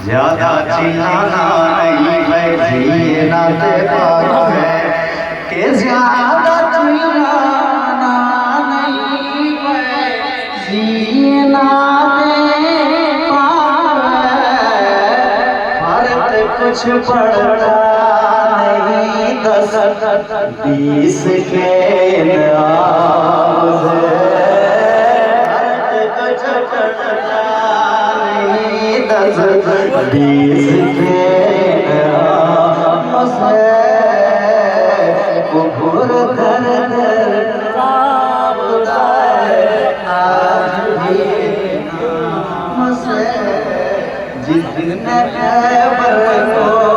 ज्यादा चिल्लाना नहीं है, जीना ते पाक है कि ज्यादा चिल्लाना नहीं है, जीना ते पाक है। फर्क कुछ पड़ता नहीं, 10-20 के नाम से। फर्क कुछ पड़ता नहीं, 10-20 के नाम से। कुफर दर कांपता है आज भी नाम से। जितने खैबर को